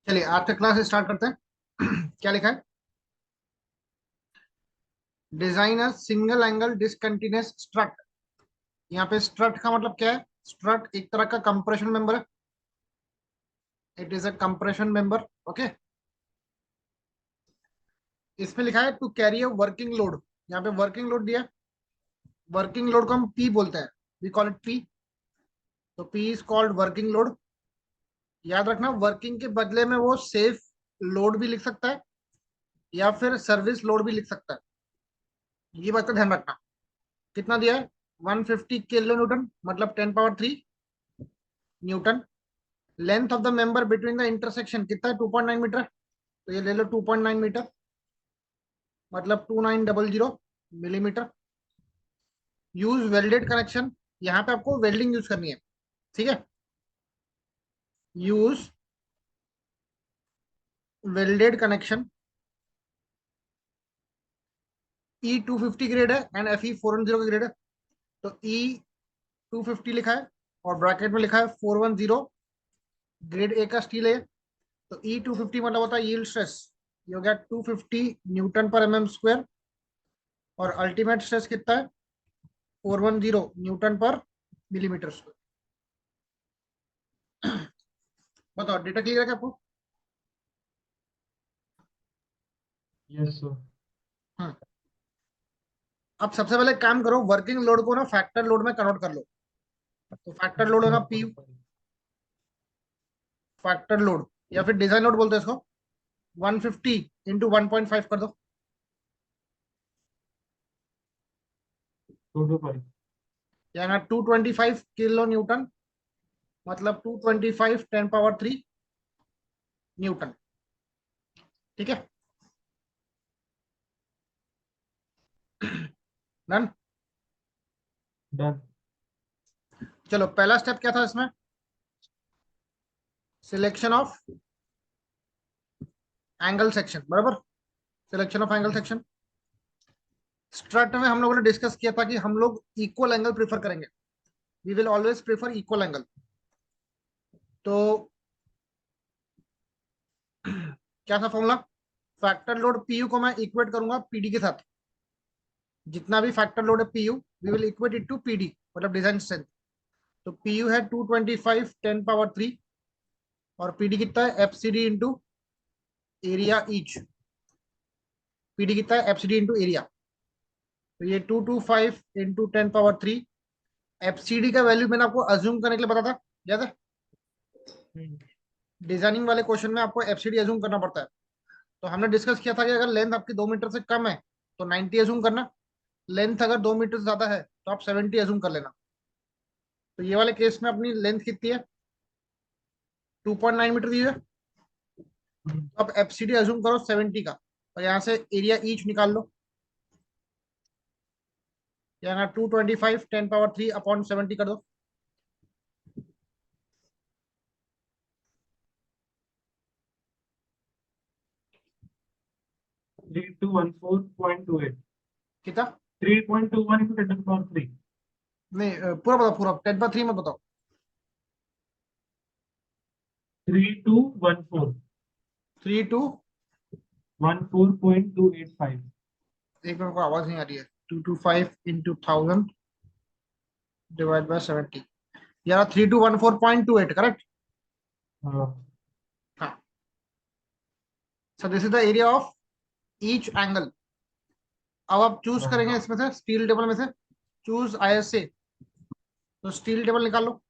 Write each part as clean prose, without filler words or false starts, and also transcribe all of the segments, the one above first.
चलिए आज का क्लास स्टार्ट करते हैं। क्या लिखा है? Design a single angle discontinuous strut. यहाँ पे स्ट्रट का मतलब क्या है? स्ट्रट एक तरह का कंप्रेशन मेंबर है। It is a compression member. Okay. इसमें लिखा है to carry a working load. यहाँ पे वर्किंग लोड दिया है। वर्किंग लोड को हम पी बोलते हैं। We call it P. तो P is called working load. याद रखना, वर्किंग के बदले में वो सेफ लोड भी लिख सकता है या फिर सर्विस लोड भी लिख सकता है। ये बात का ध्यान रखना। कितना दिया है? 150 किलो न्यूटन, मतलब 10 power 3 Newton. Length of the member between the intersection कितना है? 2.9 मीटर। तो ये ले लो 2.9 मीटर, मतलब 2900 मिलीमीटर। Use welded connection. यहाँ पे आपको वेल्डिंग यूज करनी है। ठीक है। Use welded connection. E250 grade है एंड Fe410 का ग्रेड है। तो E250 लिखा है और ब्रैकेट में लिखा है 410, ग्रेड ए का स्टील है। तो E250 मतलब होता है यील्ड स्ट्रेस। ये हो गया 250 न्यूटन पर mm स्क्वायर। और अल्टीमेट स्ट्रेस कितना है? 410 न्यूटन पर मिलीमीटर स्क्वायर। बताओ, डेटा क्लियर है क्या आपको? Yes sir. हाँ। अब सबसे पहले काम करो, वर्किंग लोड को ना फैक्टर लोड में कन्वर्ट कर लो। तो फैक्टर लोड होगा पी। फैक्टर लोड या फिर डिजाइन लोड बोलते हैं इसको। 150 इंटू 1.5 कर दो। Two two five. यहाँ 225 किलो न्यूटन, मतलब 225 10 पावर 3 न्यूटन। ठीक है। डन। डन। चलो, पहला स्टेप क्या था इसमें? सिलेक्शन ऑफ एंगल सेक्शन, बराबर। Selection of angle section. Strut में हम लोगों ने डिस्कस किया था कि हम लोग इक्वल एंगल प्रीफर करेंगे। We will always prefer equal angle. तो क्या था फॉर्मूला? फैक्टर लोड पीयू को मैं इक्वेट करूंगा पीडी के साथ। जितना भी फैक्टर लोड है PU, we will equate it to PD, मतलब डिजाइन स्ट्रेंथ। तो पीयू है 225 10 पावर 3, और पीडी कितना है? FCD into area each. PD कितना है? FCD into area. तो ये 225 इंटू 10 पावर 3। एफसीडी का वैल्यू मैंने आपको अज्यूम करने के लिए बताया था, याद है? डिजाइनिंग वाले क्वेश्चन में आपको एफसीडी अज्यूम करना पड़ता है। तो हमने डिस्कस किया था कि अगर लेंथ आपकी 2 मीटर से कम है तो 90 अज्यूम करना। लेंथ अगर 2 मीटर से ज्यादा है तो आप 70 अज्यूम कर लेना। तो ये वाले केस में अपनी लेंथ कितनी है? 2.9 मीटर दी है। तो आप एफसीडी अज्यूम करो 70 का, और यहाँ से एरिया ईच निकाल लो। यहाँ 225 10 पावर 3 अपॉन 70 कर दो। 3214.28। कितना? 3.21 into 10 to the power 3। नहीं, पूरा बताओ, पूरा 10 पावर 3 में बताओ। 3214। 3 2। 14.285। एक मिनट को आवाज नहीं आ रही है। 225 इंटू 1000 डिवाइड बाय 70। यार 3214.28, करेक्ट? हाँ। हाँ। So this is the area of each angle. अब आप चूज करेंगे इसमें से, स्टील टेबल में से। Choose ISA. तो स्टील टेबल निकाल लो।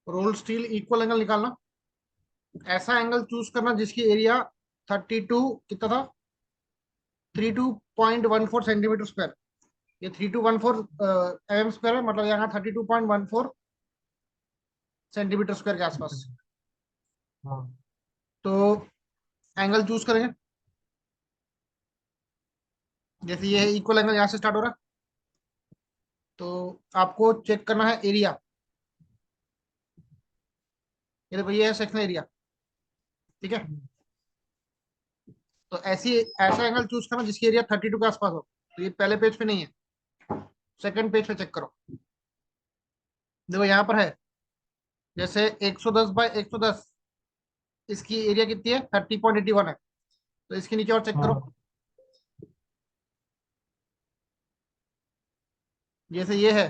रोल स्टील इक्वल एंगल निकालना। ऐसा एंगल चूज करना जिसकी एरिया 32 कितना था? 32.14 सेंटीमीटर स्क्वायर। ये 3214 mm स्क्वायर है, मतलब यहाँ 32.14 सेंटीमीटर स्क्वायर के आसपास। हाँ। तो एंगल चूज करेंगे। जैसे ये इक्वल एंगल यहाँ से स्टार्ट हो रहा है, तो आपको चेक करना है एरिया। ये देखो ये है सेक्शन एरिया, ठीक है। तो ऐसी ऐसा एंगल चूज करना जिसकी एरिया 32 के आसपास हो। तो ये पहले पेज पे नहीं है, सेकंड पेज पे चेक करो। देखो यहाँ पर है, जैसे 110 बाय 110, इसकी एरिया कितनी है, 30.81 है। तो इसके नीचे और चेक करो, हाँ जैसे ये है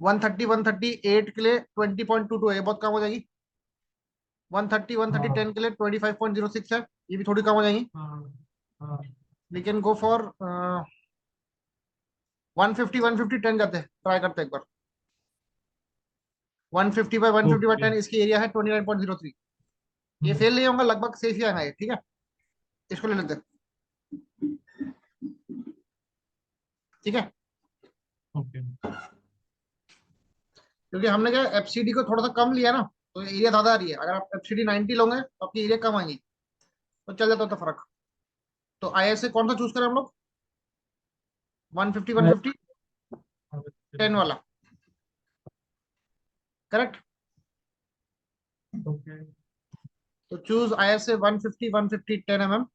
130 138 के लिए 20.22 है, ये बहुत कम हो जाएगी। 130 130 हाँ 10 के लिए 25.06 है, ये भी थोड़ी कम हो जाएगी। हाँ हाँ। वी कैन गो फॉर 150 150 10 जाते हैं, ट्राई करते हैं एक बार। 150 बाय 150 बाय ओके। 10, इसकी एरिया है 29.03। ये फेल नहीं होगा, लगभग सेफ ही आना है, ठीक है। इसको ले लेते हैं, ठीक है। ओके। क्योंकि हमने क्या एफसीडी को थोड़ा सा कम लिया ना, तो एरिया ज्यादा आ रही है। अगर आप एफसीडी 90 लोगे तो आपकी एरिया कम आएगी, तो चल जाता होता फर्क। तो आईएसए कौन सा चूज करें हम लोग, 150 150 10 वाला, करेक्ट। ओके। तो चूज आईएसए 150 150 10 mm।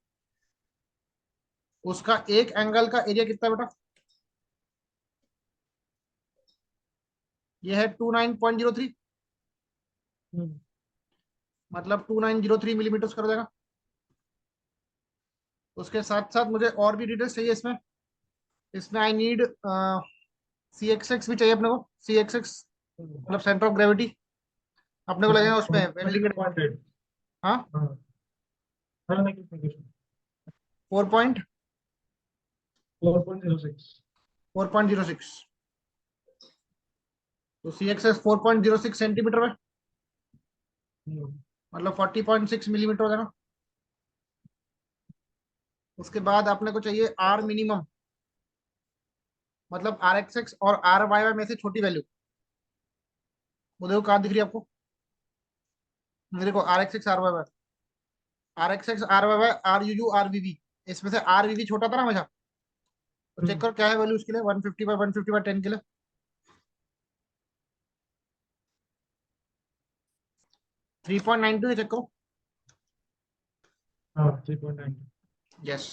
उसका एक एंगल का एरिया कितना है बेटा, ये है 29.03, मतलब 2903 मिलीमीटर कर देगा। उसके साथ साथ मुझे और भी डिटेल्स चाहिए इसमें। इसमें I need C X X भी चाहिए अपने को, सी एक्स एक्स मतलब सेंटर ऑफ ग्रेविटी अपने को लगेगा उसमें वेल्डिंग। हाँ, हाँ। हाँ नहीं 4.4.06। 4.06। तो सी एक्स एक्स 4.06 सेंटीमीटर है, मतलब 40.6 मिलीमीटर हो जाएगा। उसके बाद अपने को चाहिए आर मिनिमम, मतलब आर एक्स एक्स और आर वाई वाई में से छोटी वैल्यू। वो देखो कहाँ दिख रही है आपको, ये देखो R X X R Y Y, R X X R Y Y R U U R V V. इसमें से आर वी वी छोटा था ना हमेशा, तो चेक करो क्या है वैल्यू उसके लिए, 150 बाय 10 के लिए। 3.92 है, चेक करो। हाँ 3.9। यस,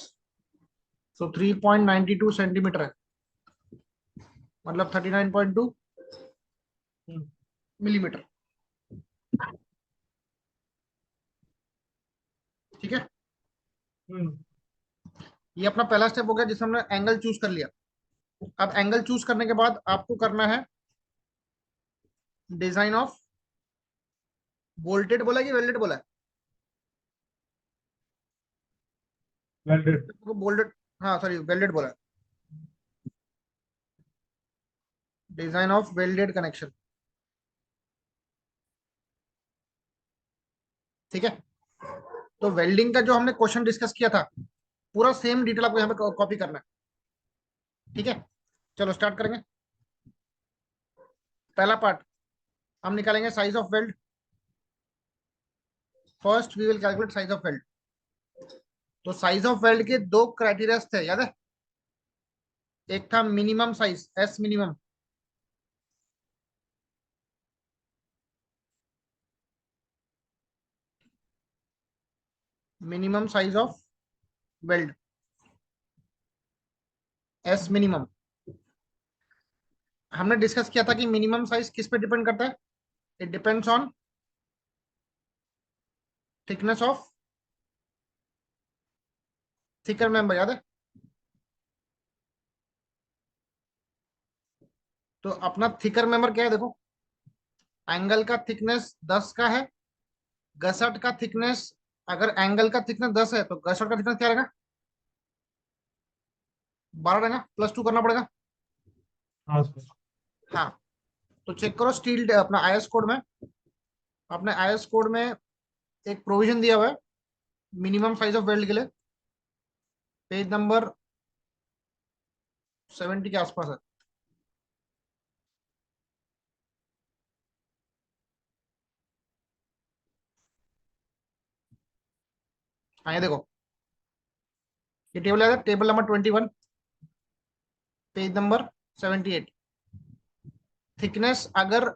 सो 3.92 सेंटीमीटर है, मतलब 39.2 मिलीमीटर, ठीक है। ये अपना पहला स्टेप हो गया जिसमें हमने एंगल चूज कर लिया। अब एंगल चूज करने के बाद आपको करना है डिजाइन ऑफ, बोल्टेड बोला कि वेल्डेड बोला है, वेल्डेड। बोल्टेड, हाँ सॉरी वेल्डेड बोला है। डिजाइन ऑफ वेल्डेड कनेक्शन, ठीक है। तो वेल्डिंग का जो हमने क्वेश्चन डिस्कस किया था, पूरा सेम डिटेल आपको यहाँ पे कॉपी करना है, ठीक है। चलो स्टार्ट करेंगे। पहला पार्ट, हम निकालेंगे size of weld. First we will calculate size of weld. तो साइज ऑफ वेल्ड के दो क्राइटेरिया थे, याद है। एक था minimum size, S minimum, minimum size of weld, S minimum. हमने डिस्कस किया था कि मिनिमम साइज किस पे डिपेंड करता है, it depends on thickness of thicker member, याद है। तो अपना थिकर मेंबर क्या है देखो, एंगल का थिकनेस 10 का है, गसट का थिकनेस, अगर एंगल का थिकनेस 10 है तो गसट का थिकनेस क्या रहेगा, 12 रहेगा, +2 करना पड़ेगा। हाँ सर। हाँ, तो चेक करो स्टील अपना आईएस कोड में, अपने आईएस कोड में एक प्रोविजन दिया हुआ है मिनिमम साइज ऑफ वेल्ड के लिए, पेज नंबर 70 के आसपास है। हाँ ये देखो, ये टेबल है, table number 21। Page number 78। Thickness अगर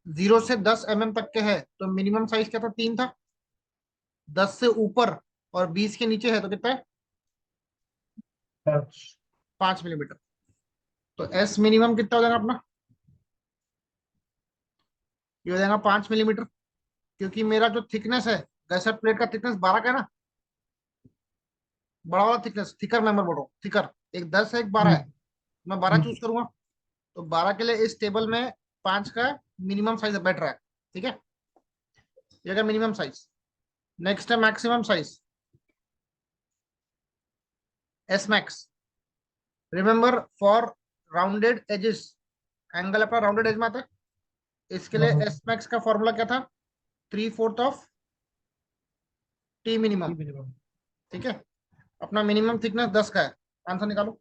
0 से 10 तक के है तो मिनिमम साइज क्या था, 3 था। 10 से ऊपर और 20 के नीचे है तो कितना है, 5 5 मिलीमीटर। तो एस मिनिमम कितना हो जाएगा अपना, ये हो जाएगा 5 मिलीमीटर। क्योंकि मेरा जो थिकनेस है, गैसेट प्लेट का थिकनेस 12 का है ना, बड़ा वाला थिकनेस, थिकर मेंबर बोल रहा हूँ, थिकर। एक 10 है एक 12 है, मैं 12 चूज करूंगा। तो 12 के लिए इस टेबल में 5 का मिनिमम साइज बैठ रहा है। ठीक है, ये का मिनिमम साइज। नेक्स्ट है maximum size, S max. Remember for rounded edges, angle अपना राउंडेड एज में आता है। इसके लिए एस मैक्स का फॉर्मूला क्या था, 3/4 ऑफ टी मिनिमम। ठीक है, अपना मिनिमम थिकनेस 10 का है, आंसर निकालो।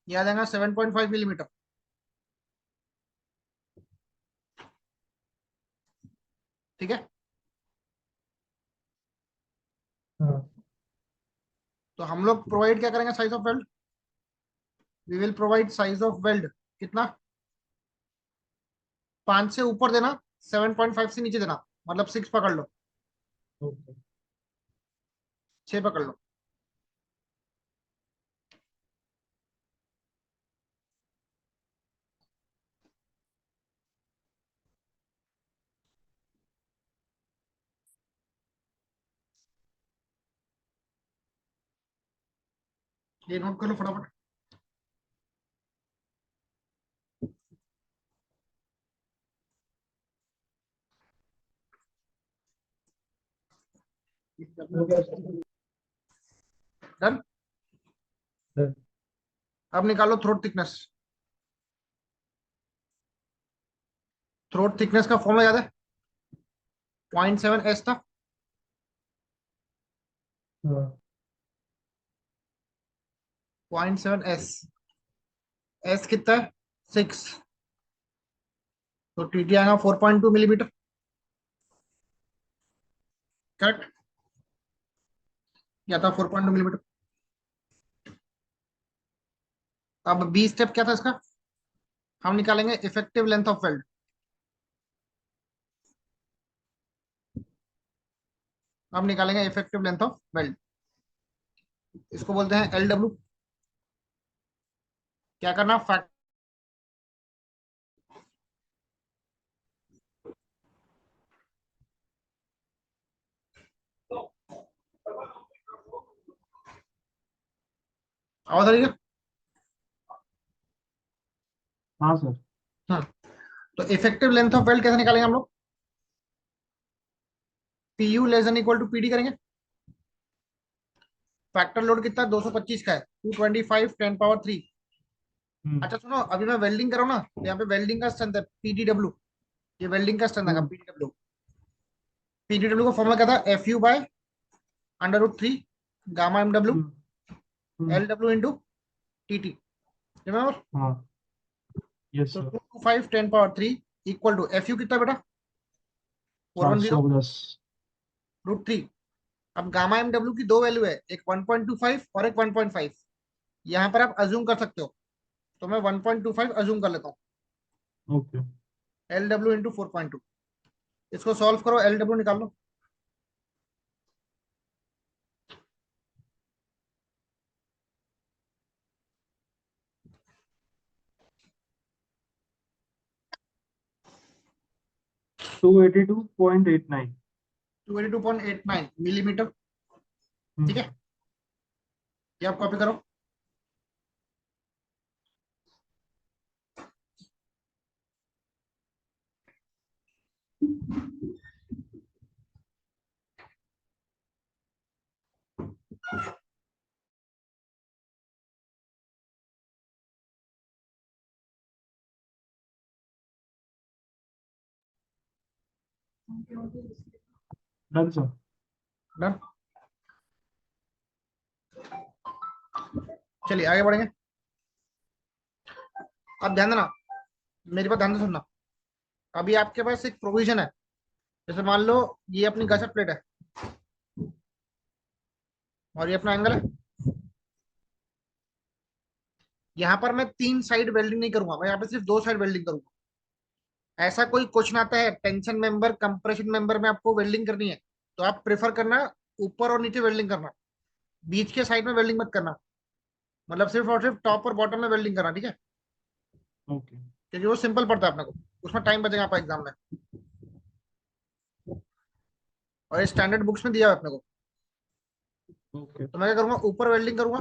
ये आ जाएगा 7.5 मिलीमीटर। ठीक है, तो हम लोग प्रोवाइड क्या करेंगे, size of weld. We will provide size of weld कितना, 5 से ऊपर देना, 7.5 से नीचे देना, मतलब 6 पकड़ लो, 6 पकड़ लो। ये नोट कर लो फटाफट। डन। अब निकालो थ्रोट थिकनेस। थ्रोट थिकनेस का फॉर्मूला याद है, 0.7 एस था। 0.7 एस, एस कितना है, 6। तो टीटी आएगा 4.2 मिलीमीटर। करेक्ट, या था 4.2 मिलीमीटर। अब बी स्टेप क्या था इसका, हम निकालेंगे इफेक्टिव लेंथ ऑफ वेल्ड। अब निकालेंगे इफेक्टिव लेंथ ऑफ वेल्ड, इसको बोलते हैं एल डब्ल्यू। क्या करना, फैक्ट, आवाज आ रही है। हाँ सर। हाँ, तो इफेक्टिव लेंथ ऑफ वेल्ड कैसे निकालेंगे हम लोग, P U less than equal to P D करेंगे। फैक्टर लोड कितना 225 का है, 225 10 पावर 3। अच्छा सुनो, अभी मैं वेल्डिंग कर रहा हूँ ना, तो यहाँ पे वेल्डिंग का स्ट्रेंथ है पीडीडब्ल्यू, ये वेल्डिंग का स्ट्रेंथ आएगा पीडीडब्ल्यू। पीडीडब्ल्यू का फॉर्मूला क्या था, F U by √3 gamma M W L W into T T. Remember, हाँ यस तो sir. 225 10 power 3 equal to F U कितना बेटा, 410 410। √3। अब गामा एम डब्ल्यू की दो वैल्यू है, एक 1.25 और एक 1.5। यहाँ पर आप अज्यूम कर सकते हो, तो मैं 1.25 अज्यूम कर लेता हूँ। ओके। एल डब्ल्यू इंटू 4.2, इसको सॉल्व करो, एल डब्ल्यू निकाल लो। 282.89। 282.89 मिलीमीटर। ठीक है, ये आप कॉपी करो। Done sir. डन, चलिए आगे बढ़ेंगे। अब ध्यान देना, मेरी बात ध्यान से सुनना। अभी आपके पास एक प्रोविजन है, जैसे मान लो ये अपनी गसट प्लेट है और ये अपना एंगल है। यहाँ पर मैं 3 साइड वेल्डिंग नहीं करूंगा, मैं यहाँ पे सिर्फ 2 साइड वेल्डिंग करूंगा। ऐसा कोई क्वेश्चन आता है टेंशन मेंबर कंप्रेशन मेंबर में आपको वेल्डिंग करनी है, तो आप प्रेफर करना ऊपर और नीचे वेल्डिंग करना, बीच के साइड में वेल्डिंग मत करना। मतलब सिर्फ और सिर्फ टॉप और बॉटम में वेल्डिंग करना, ठीक है? ओके। क्योंकि वो सिंपल पड़ता है अपने को, उसमें टाइम बचेगा आपका एग्जाम में। और ये स्टैंडर्ड बुक्स में दिया है अपने को। ओके। तो मैं क्या करूंगा, ऊपर वेल्डिंग करूंगा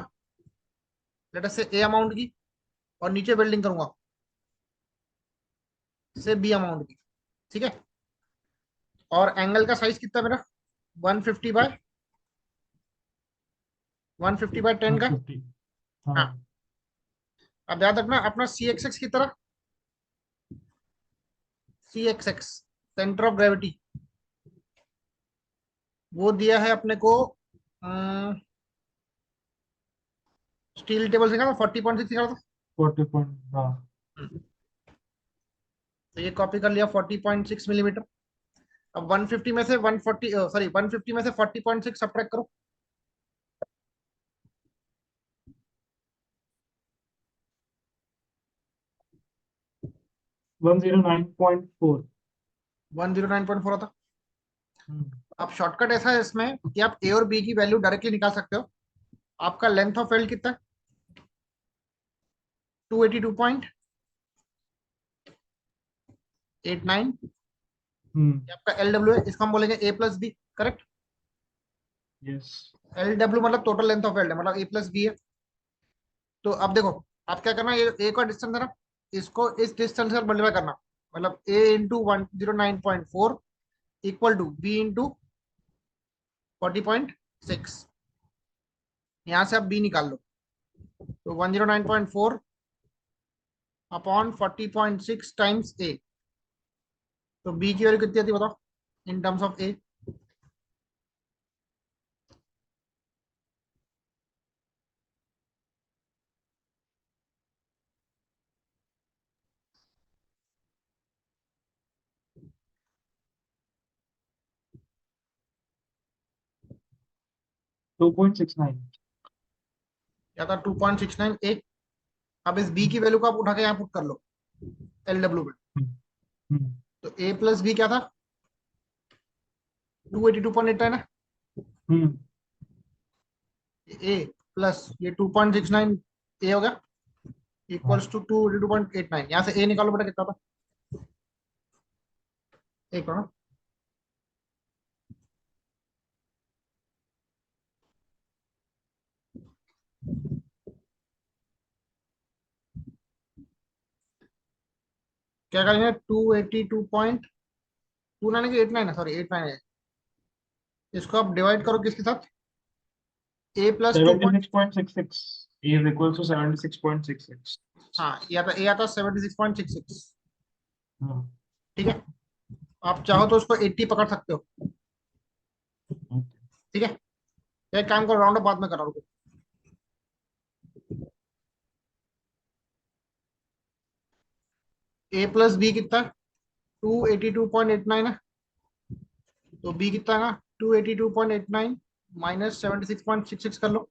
लेट अस से ए अमाउंट की, और नीचे वेल्डिंग करूंगा से बी अमाउंट की, ठीक है? और एंगल का साइज कितना है मेरा, 150 बाय 10 का। 150। हाँ। हाँ, अब याद रखना अपना सी एक्स एक्स की तरह, C X X centre of gravity, वो दिया है अपने को। स्टील टेबल सिखा था, 40.6 सिखा था। 40 पॉइंट, हाँ। तो ये कॉपी कर लिया, 40.6 मिलीमीटर। अब 150 में से 140, सॉरी 150 में से 40.6 सब्ट्रैक्ट करो। 109.4। 109.4 होता। हम्म। अब शॉर्टकट ऐसा है इसमें कि आप ए और बी की वैल्यू डायरेक्टली निकाल सकते हो। आपका लेंथ ऑफ वेल्ड कितना है, 282.89। हम्म। आपका एल डब्ल्यू है, इसको हम बोलेंगे A plus B, correct? Yes. L W मतलब टोटल लेंथ ऑफ वेल्ड है, मतलब ए प्लस बी है। तो अब देखो, आप क्या करना, ये ए का डिस्टेंस है ना, इसको इस डिस्टेंस से मल्टीप्लाई करना। मतलब A into 109.4 equal to B into 40.6। यहाँ से आप बी निकाल लो, तो 109.4 अपॉन 40.6 टाइम्स ए। तो बी की वैल्यू कितनी आती है बताओ, इन टर्म्स ऑफ ए? 2.69। या था 2.69 ए। अब इस बी की वैल्यू को आप उठा के यहाँ पुट कर लो एल डब्ल्यू में। हम्म। हम्म। तो ए प्लस बी क्या था, 282.89 है। हम्म। ए प्लस ये 2.69 ए हो गया, इक्वल्स हाँ। टू 282.89। यहाँ से ए निकालो बेटा, कितना था? एक ना, क्या करेंगे, 282.29 की 89 है, सॉरी 89 है। इसको आप डिवाइड करो किसके साथ, ए plus 76.66। A is equals to 76.66। हाँ, ए आता 76.66, हाँ। ठीक है? आप चाहो तो उसको 80 पकड़ सकते हो, ओके। ठीक है? एक काम करो, राउंड अप बाद में करा, रुको। ए प्लस बी कितना है, 282.89 है। तो बी कितना है ना, 282.89 माइनस 76.66 कर लो।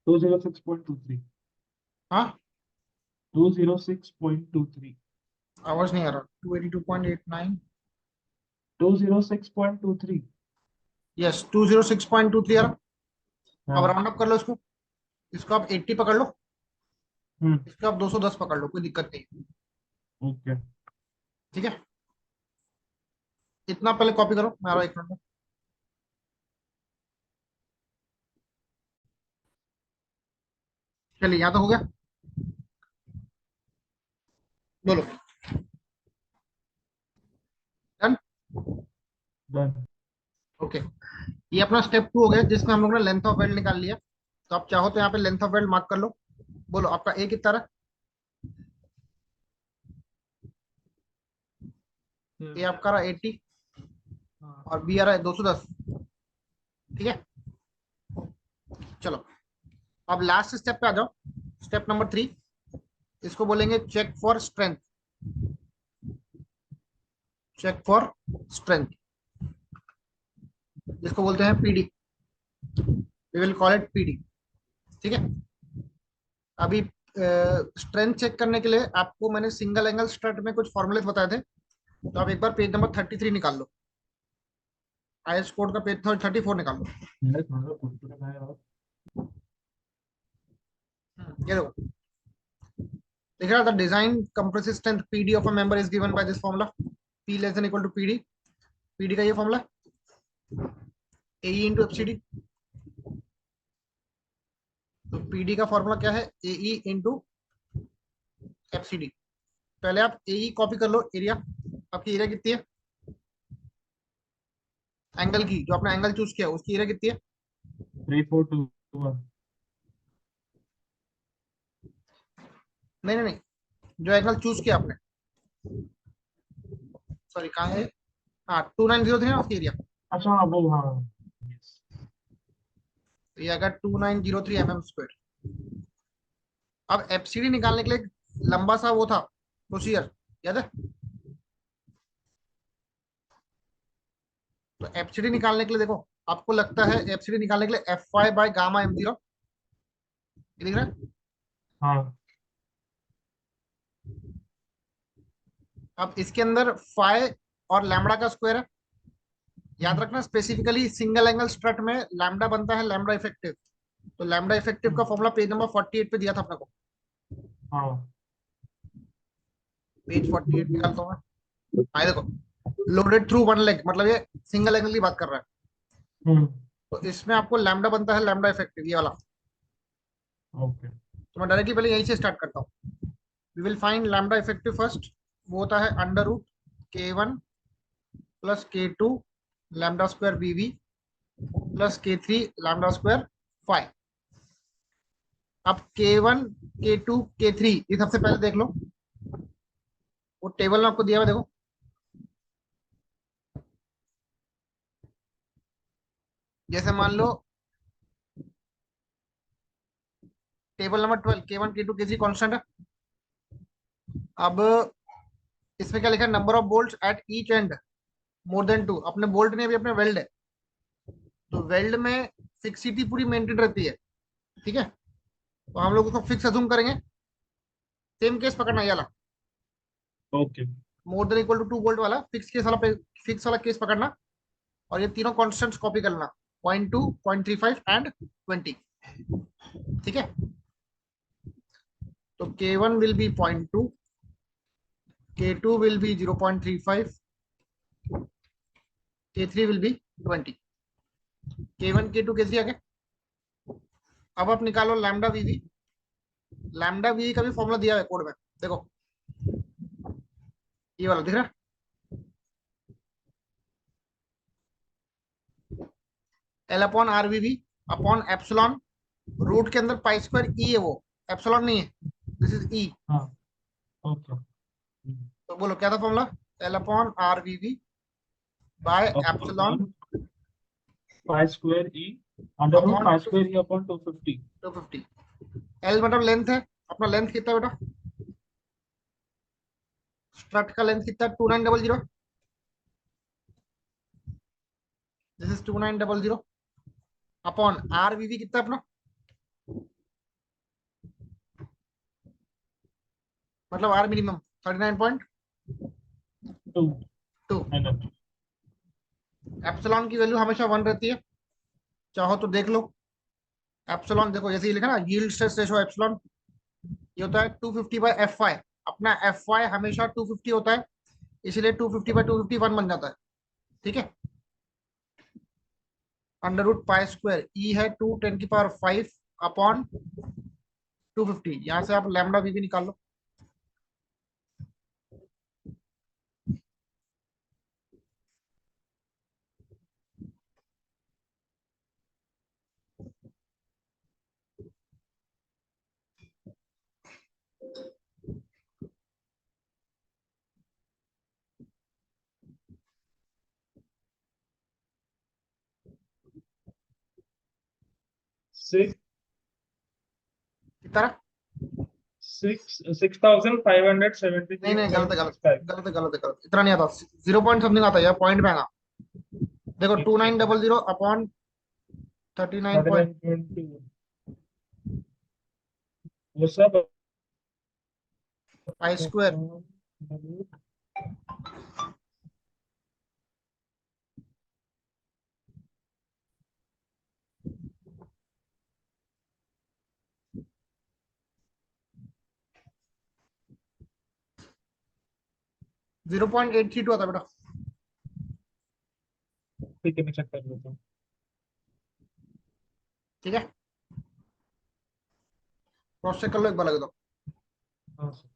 206.23। हाँ, 206.23। आवाज नहीं आ रहा, 282.89। 206.23। यस, 206.23 आ रहा। अब हाँ। राउंड अप कर लो इसको, इसको आप 80 पकड़ लो, हम्म। इसको आप 210 पकड़ लो, कोई दिक्कत नहीं, ओके। ठीक है? इतना पहले कॉपी करो, मैं आ रहा हूं 1 मिनट में। चलिए, यहाँ तो हो गया, बोलो। डन। डन। ओके, ये अपना स्टेप 2 हो गया, जिसमें हम लोग ने लेंथ ऑफ वेल्ड निकाल लिया। तो आप चाहो तो यहाँ पे लेंथ ऑफ वेल्ड मार्क कर लो। बोलो आपका ए कितना रहा, ए आपका रहा 80, हाँ। और बी आ रहा है 210, ठीक है? चलो, अब लास्ट स्टेप पे आ जाओ, स्टेप नंबर 3। इसको बोलेंगे check for strength, check for strength, जिसको बोलते हैं PD, we will call it PD, ठीक है? अभी स्ट्रेंथ चेक करने के लिए आपको मैंने सिंगल एंगल स्ट्रट में कुछ फॉर्मूले बताए थे, तो आप एक बार पेज नंबर 33 निकाल लो, आईएस कोड का पेज 34 निकाल लो। मेरे थोड़ा कुरकुरे खाए और ये देखो, दिख रहा था design compressive strength PD of a member is given by this formula, P less than equal to PD. PD का ये फॉर्मूला एई इंटू एफसीडी। तो पीडी का फॉर्मूला क्या है, एई इंटू एफसीडी। पहले आप एई कॉपी कर लो, एरिया आपकी एरिया कितनी है एंगल की, जो आपने एंगल चूज किया उसकी एरिया कितनी है। 3421 नहीं नहीं नहीं, जो एंगल चूज किया आपने, सॉरी कहाँ है, हाँ 2903 ना उसकी एरिया। अच्छा हाँ वो हाँ yes. तो ये आएगा 2903 mm²। अब एफसीडी निकालने के लिए एक लंबा सा वो था प्रोसीजर, याद है। तो एफसीडी निकालने के लिए देखो, आपको लगता है एफसीडी निकालने के लिए Fy बाय गामा m0, ये दिख रहा है। हाँ अब इसके अंदर फाई और लैम्बडा का स्क्वायर है, याद रखना स्पेसिफिकली सिंगल एंगल स्ट्रट में लैम्बडा बनता है लैम्बडा इफेक्टिव। तो लैम्बडा इफेक्टिव का फॉर्मूला पेज नंबर 48 पे दिया था अपने को, हाँ पेज 48 निकालता हूँ मैं। हाँ ये देखो, लोडेड थ्रू वन लेग, मतलब ये सिंगल एंगल की बात कर रहा है। हम्म तो इसमें आपको लैम्बडा बनता है लैम्बडा इफेक्टिव, ये वाला। ओके तो मैं डायरेक्टली पहले यहीं से स्टार्ट करता हूँ। We will find lambda effective first, वो होता है under root k1 plus k2 lambda square BV plus k3 lambda square five. अब k1 k2 k3 ये सबसे पहले देख लो, वो टेबल में आपको दिया हुआ देखो। जैसे मान लो table number 12 k1 k2 k3 constant है। अब इसमें क्या लिखा है, number of bolts at each end more than 2। अपने बोल्ट नहीं, अभी अपने वेल्ड है, तो वेल्ड में फिक्सिटी पूरी मेंटेन रहती है, ठीक है। तो हम लोग उसको फिक्स अज्यूम करेंगे। सेम केस पकड़ना ये वाला, okay more than equal to 2 bolt वाला फिक्स वाला केस पकड़ना, और ये तीनों कॉन्स्टेंट्स कॉपी कर लेना, 0.2 0.35 एंड 20, ठीक है। तो k1 will be 0.2, k2 will be 0.35, k3 will be 20। k1 k2 k3 आ गए। अब आप निकालो लैम्डा वीवी। लैम्डा वीवी का भी फॉर्मूला दिया है कोड में, देखो ये वाला दिख रहा है, एल अपॉन आर वी भी अपॉन एप्सिलॉन, रूट के अंदर पाई स्क्वायर ई है, वो एप्सिलॉन नहीं है, दिस इज ई। हाँ ओके तो बोलो क्या था formula, L upon R V भी by epsilon upon pi square E under root upon pi square E upon 250 250। L मतलब लेंथ है, अपना लेंथ कितना है बेटा, स्ट्रट का लेंथ कितना है 2900, this is 2900 upon R V भी कितना है अपना, मतलब आर मिनिमम 39.2। 2 एनएफ एप्सिलॉन की वैल्यू हमेशा 1 रहती है, चाहो तो देख लो। एप्सिलॉन देखो जैसे ये लिखा ना, यील्ड स्ट्रेस रेशो एप्सिलॉन, ये होता है 250 बाय एफ वाई। अपना एफ वाई हमेशा 250 होता है, इसलिए 250 बाय 251 बन जाता है, ठीक है। अंडर रूट पाई स्क्वायर ई है 2 × 10⁵ अपॉन 250। यहाँ से आप लैम्डा वी भी निकाल लो। सिक्स कितना, 6573 नहीं नहीं गलत है, गलत 0.65 गलत है, गलत है, गलत, इतना नहीं आता, 0 पॉइंट समथिंग आता है यार, पॉइंट में आना। देखो 2900 अपॉन 39 पॉइंट, 39.2 वो सब पाई स्क्वायर 0.832 आता है बेटा। ठीक है, मैं चेक कर लेता हूँ। ठीक है, क्रॉस चेक कर लो एक बार लगे तो। हाँ सर,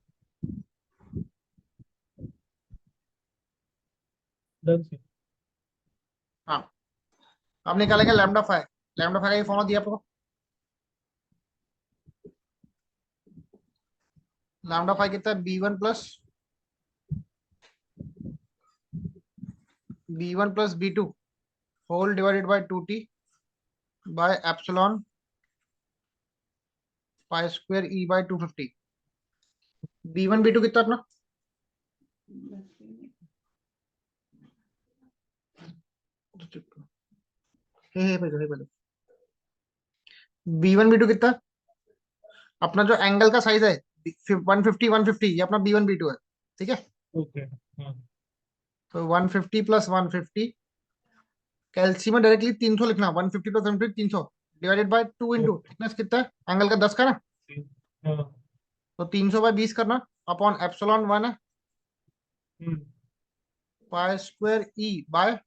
डन सर। हाँ, अब निकालेंगे लैम्डा फाइव। लैम्डा फाइव का ये फॉर्मूला दिया आपको। लैम्डा फाइव कितना है, b1 plus b2 whole divided by 2t by epsilon pi square e by 250। b1 b2 कितना अपना, हे पहले b1 b2 कितना अपना, जो एंगल का साइज है 150 150, ये अपना b1 b2 है। ठीक है, ओके। हाँ। तो 150 प्लस 150, कैल्शियम में डायरेक्टली 300 लिखना, 150 plus 150 300 divided by 2 into okay. Thickness कितना है एंगल का, 10 का ना, हाँ। तो 300 बाय 20 करना अपॉन एप्सिलॉन 1 है हम्म। पाई स्क्वायर ई बाय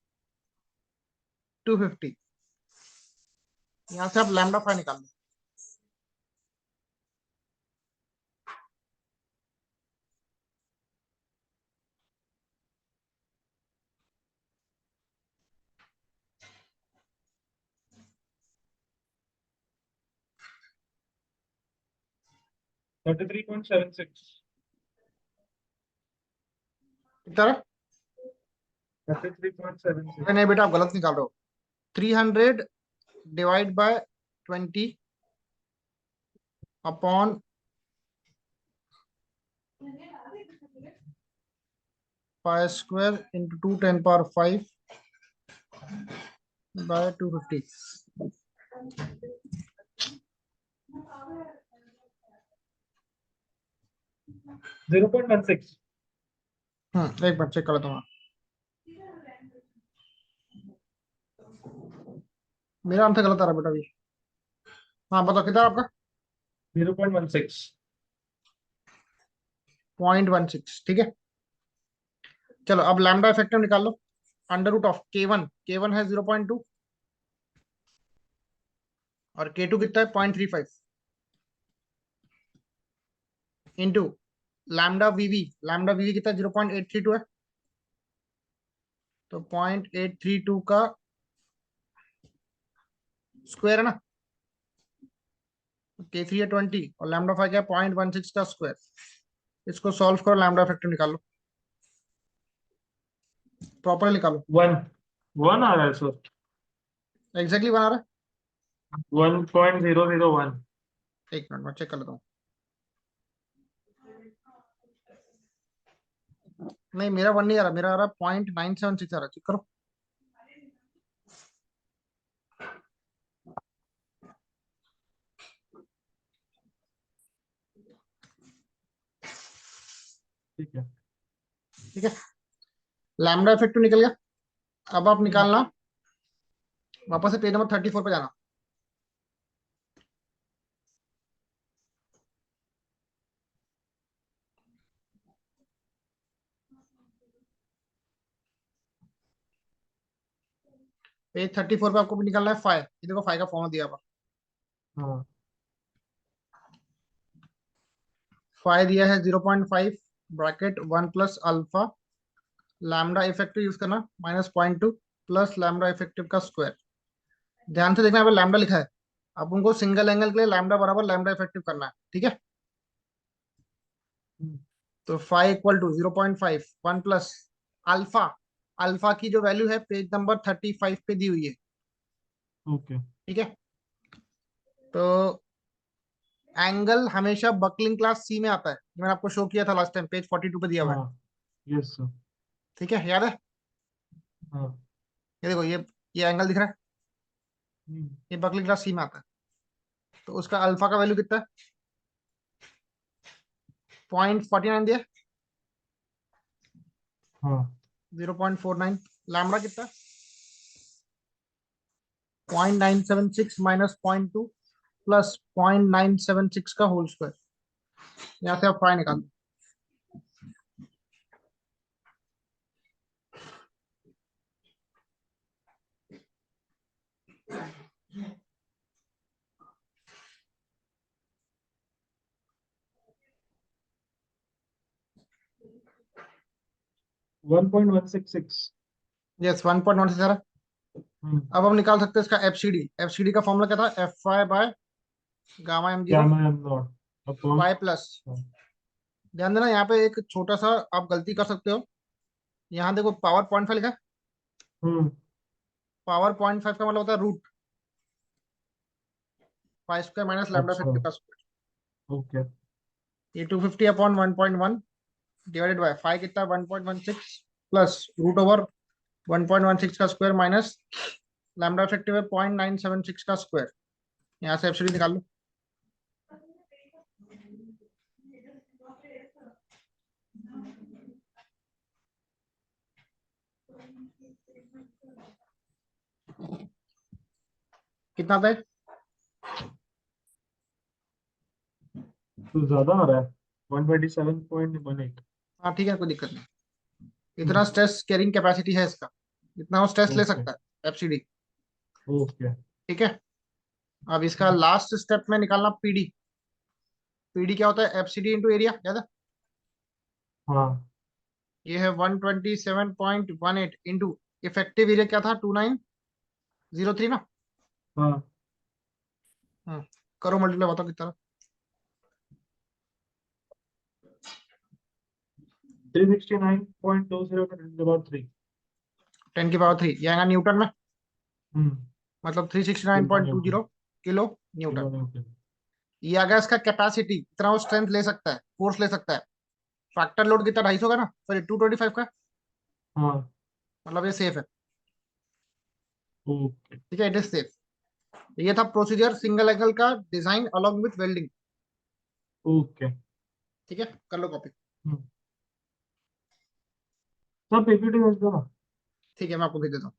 250। यहाँ से आप लैम्डा फाइव निकाल लो। Thirty three point seven six कितना है? 33.76। अरे नहीं बेटा, आप गलत निकाल रहे हो। 300 divide by 20 upon pi square into 2 10 power 5 by 250। 0.16। एक बार चेक कर लेता हूँ। मेरा आंसर गलत आ रहा है बेटा अभी। हाँ बताओ कितना है आपका, 0.16। 0.16। ठीक है, चलो अब लैम्डा इफेक्टिव निकाल लो। अंडर रूट ऑफ के वन है 0.2 और के टू कितना है 0.35 इंटू लैम्डा वीवी कितना है 0.832 है, तो 0.832 का स्क्वायर है ना, के3 है 20 और लैम्डा फाइव क्या है 0.16 का स्क्वायर। इसको सॉल्व करो, लैम्डा इफेक्टिव निकालो, प्रॉपर निकालो। वन वन आ रहा है सर। एग्जैक्टली बना रहा 1.001। है, एक मिनट में चेक कर लेता हूँ। नहीं मेरा वन नहीं आ रहा, मेरा आ रहा 0.976 आ रहा, चेक करो। ठीक है। ठीक है, लैम्डा इफेक्टिव निकल गया। अब आप हम्म। निकालना, वापस से पेज नंबर 34 पे जाना। पेज 34 पे आपको भी निकालना है फाइव। ये देखो फाइव का फॉर्म दिया हुआ, हाँ। फाइव दिया है 0.5 bracket 1 plus alpha lambda effective use करना -0.2 प्लस लैम्डा इफेक्टिव का स्क्वायर। ध्यान से देखना, यहाँ पे लैम्डा लिखा है, आप उनको सिंगल एंगल के लिए लैम्डा बराबर लैम्डा इफेक्टिव करना है। ठीक है, हम्म। तो five equal to 0.5 1 plus alpha. Alpha की जो वैल्यू है पेज नंबर 35 पे दी हुई है। ओके। ठीक है, तो एंगल हमेशा बकलिंग क्लास सी में आता है, मैंने आपको शो किया था लास्ट टाइम, पेज 42 पे दिया हुआ है। हाँ। Yes sir. ठीक है, याद है? हाँ। ये देखो, ये एंगल दिख रहा है, हम्म। ये बकलिंग क्लास सी में आता है, तो उसका अल्फा का वैल्यू कितना है 0.49 दिया, हाँ 0.49, लैम्बडा कितना, 0.976 माइनस 0.2 प्लस 0.976 का होल स्क्वायर। यहाँ से आप फाई निकाल दो। One point one six six. Yes 1.1 से सारा। अब हम निकाल सकते हैं इसका एफसीडी। एफसीडी का फॉर्मूला क्या था, F Y by gamma M zero gamma M not upon. Y plus. ध्यान देना यहाँ पे एक छोटा सा आप गलती कर सकते हो। यहाँ देखो पावर 0.5 लिखा है, हम्म। पावर 0.5 का मतलब होता है root pi square minus lambda अच्छा। 50 का स्क्वायर। ओके। ये 250 अपॉन 1.1 डिवाइडेड बाय फाइव कितना 1.16 प्लस रूट ओवर 1.16 का स्क्वायर माइनस लैम्डा इफेक्टिव है 0.976 का स्क्वायर। यहाँ से एफसीडी निकाल लो। कितना था ये? तो ज्यादा आ रहा है 127.18। हाँ ठीक है, कोई दिक्कत नहीं। इतना स्ट्रेस कैरिंग कैपेसिटी है इसका, इतना वो स्ट्रेस ले ओके। सकता है एफसीडी। ओके। ठीक है, अब इसका लास्ट स्टेप में निकालना पीडी। पीडी क्या होता है, एफसीडी इंटू एरिया, याद है? हाँ ये है 127.18 इंटू इफेक्टिव एरिया क्या था 2903 ना। हाँ। करो मल्टीप्लाई, बताओ कितना। 369.20 10 की पावर 3, ये आएगा न्यूटन में, हम्म। मतलब kilo Newton. 369.20 kilo Newton. Kilo Newton. ये आ गया इसका कैपेसिटी, इतना वो स्ट्रेंथ ले सकता है, फोर्स ले सकता है। फैक्टर लोड कितना 250 का ना, सॉरी 225 का, हाँ। मतलब ये सेफ है। ओके। ठीक है, इट इज सेफ। ये था प्रोसीजर सिंगल एंगल का design along with welding. Okay. ठीक है, कर लो कॉपी। सब पीपीटी भेज दो ना। ठीक है, मैं आपको भेज देता हूँ।